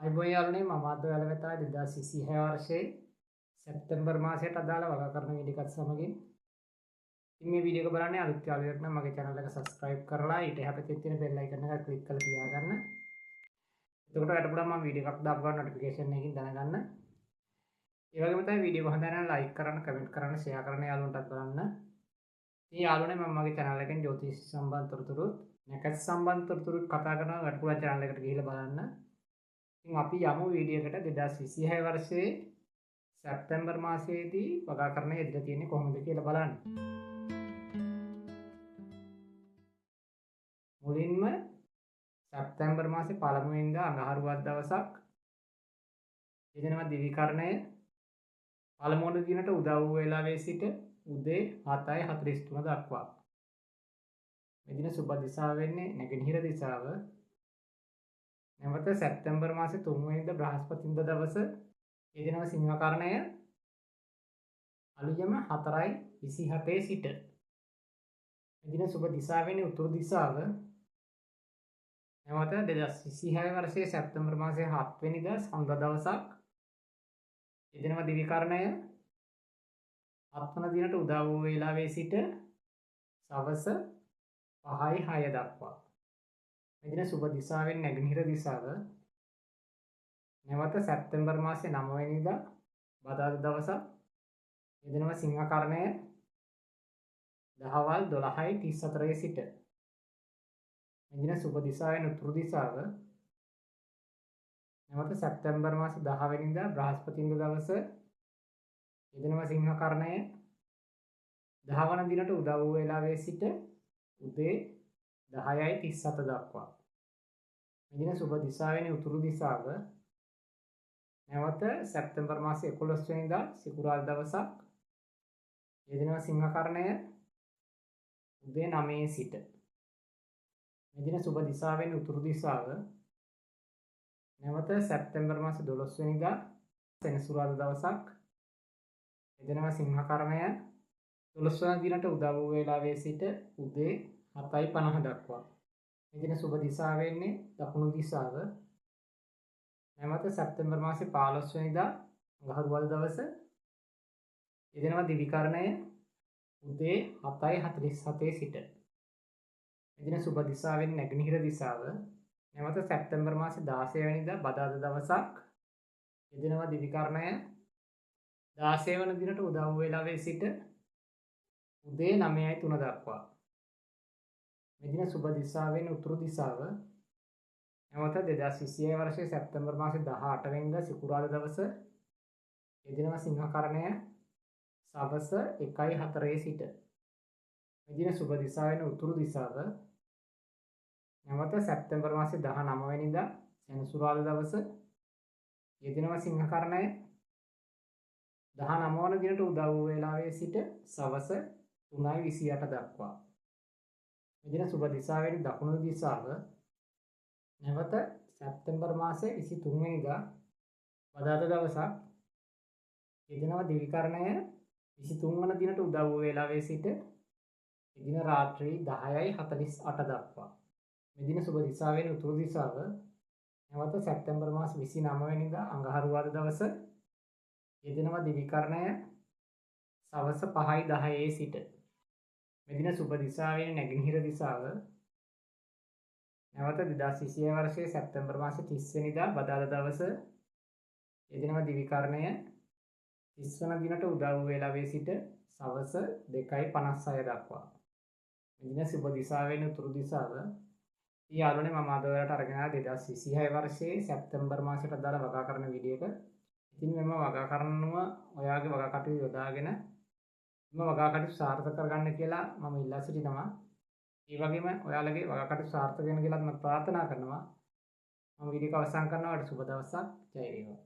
අයිබෝන් යාළුවනේ මම අද ඔයාලා වෙත 2026 වර්ෂයේ සැප්තැම්බර් මාසයට අදාළ වගා කරන වීඩියෝ එකත් සමගින් ඉතින් මේ වීඩියෝ එක බලන්නේ අලුත් යාළුවෙක් නම් මගේ channel එක subscribe කරලා ඊට එහා පැත්තේ තියෙන bell icon එක click කරලා තියාගන්න. එතකොට ඔයාලට පුළුවන් මම වීඩියෝ එකක් දාපු ගමන් notification එකකින් දැනගන්න. ඒ වගේම තමයි වීඩියෝ එක හොඳ නම් like කරන්න, comment කරන්න, share කරන්න යාළුවන්ටත් බලන්න. ඉතින් යාළුවනේ මම මගේ channel එකෙන් ජ්‍යොතිෂ සම්බන්ධ තොරතුරු, නැකත් සම්බන්ධ තොරතුරු කතා කරනවා. ඔයාලට පුළුවන් channel එකට ගිහිල්ලා බලන්න. ඉතින් අපි යමු වීඩියෝ එකට 2026 වර්ෂයේ සැප්තැම්බර් මාසයේදී වගා කරන්න යෙදලා තියෙන්නේ කොහොමද කියලා බලන්න. මුලින්ම සැප්තැම්බර් මාසේ පළමු වෙනිදා අඟහරුවාදා දවසක් යෙදෙනවා දිවිකරණය පළමු වන දිනට උදව් වූ වේලාවේ සිට උදේ 7:43 දක්වා. මේ දින සුබ දිශාව වෙන්නේ නැගෙනහිර දිශාව. නැවත සැප්තැම්බර් මාසේ 3 වෙනිදා බ්‍රහස්පතින්දා දවස යෙදෙනවා සිංහකරණය අලුයම 4:27 සිට. මේ දින සුබ දිශාව වෙන්නේ උතුරු දිශාව. නැවත 2026 වර්ෂයේ සැප්තැම්බර් මාසයේ 7 වෙනිදා සඳුදා දවසක් යෙදෙනවා දිවිකරණය 7 වන දිනට උදා වූ වේලාවේ සිට සවස 5:06 දක්වා. මේ දින සුබ දිශාවෙන් නැගෙනහිර දිශාව. නැවත සැප්තැම්බර් මාසේ 9 වෙනිදා බදාදා දවසක් යෙදෙනවා සිංහකරණය දහවල් 12:34 සිට. මේ දින සුබ දිශාවෙන් උතුරු දිශාව. නැවත සැප්තැම්බර් මාසේ 10 වෙනිදා බ්‍රහස්පතින්දා දවස යෙදෙනවා සිංහකරණය 10 වන දිනට උදා වූ වේලාවේ සිට උදේ 10:37 දක්වා. මේ දින සුබ දිශාවෙන් උතුරු දිශාව. නැවත සැප්තැම්බර් මාසේ 11 වෙනිදා සිකුරාදා දවසක් යෙදෙනවා සිංහකරණය උදේ 9 සිට. මේ දින සුබ දිශාවෙන් උතුරු දිශාව. නැවත සැප්තැම්බර් මාසේ 12 වෙනිදා සෙනසුරාදා දවසක් යෙදෙනවා සිංහකරණය 12 වන දිනට උදා වූ වේලාවේ සිට උදේ 7:50 දක්වා. මේ දින සුබ දිශාව වෙන්නේ දකුණු දිශාව. නැවත සැප්තැම්බර් මාසේ 15 වෙනිදා අඟහරුවාදා දවස යෙදෙනවා දිවිකරණය උදේ 7:47 සිට. මේ දින සුබ දිශාව වෙන්නේ නැගෙනහිර දිශාව. නැවත සැප්තැම්බර් මාසේ 16 වෙනිදා බදාදා දවසක් යෙදෙනවා දිවිකරණය 16 වන දිනට උදා වූ වේලාවේ සිට උදේ 9:03 දක්වා. මේ දින සුබ දිශාව වෙන්නේ උතුරු දිශාව. නැවත 2026 වර්ෂයේ සැප්තැම්බර් මාසේ 18 වෙනිදා සිකුරාදා දවස යෙදෙනවා සිංහකරණය සවස 1:04 සිට. මේ දින සුබ දිශාව වෙන්නේ උතුරු දිශාව. නැවත සැප්තැම්බර් මාසේ 19 වෙනිදා සෙනසුරාදා දවස යෙදෙනවා සිංහකරණය 19 වන දිනට උදා වූ වේලාවේ සිට සවස 3:28 දක්වා. මේ දින සුබ දිශාව වෙන්නේ දකුණු දිශාව. නැවත සැප්තැම්බර් මාසේ 23 වෙනිදා බදාදා දවසක් යෙදෙනවා දිවිකරණය 23 වන දිනට උදා වූ වේලාවේ සිට එදින රාත්‍රී 10:48 දක්වා. මේ දින සුබ දිශාව වෙන්නේ උතුරු දිශාව. නැවත සැප්තැම්බර් මාසේ 29 වෙනිදා අඟහරුවාදා දවස යෙදෙනවා දිවිකරණය සවස 5:10 සිට. මේ දින සුබ දිශාව වෙන්නේ නැගෙනහිර දිශාව. නැවත 2026 වර්ෂයේ සැප්තැම්බර් මාසේ 30 වෙනිදා බදාදා දවස යෙදෙනවා දිවිකරණය 30 වන දිනට උදා වූ වේලාවේ සිට සවස 2:56 දක්වා. මේ දින සුබ දිශාව වෙන්නේ උතුරු දිශාව. ඊ යාළුවනේ මම අද ඔයාලට අරගෙන ආවා 2026 වර්ෂයේ සැප්තැම්බර් මාසයට අදාළ වගා කරන වීඩියෝ එක. ඉතින් මෙම වගා කරනව ඔයාගේ වගා කටයුතු යොදාගෙන මෙම වගා කටයුතු සාර්ථක කරගන්න කියලා මම ඉල්ලා සිටිනවා. ඒ වගේම ඔයාලගේ වගා කටයුතු සාර්ථක වෙන කියලා මම ප්‍රාර්ථනා කරනවා. මම වීඩියෝ එක අවසන් කරනවා. ඔයාලට සුබ දවසක්. ජය වේවා.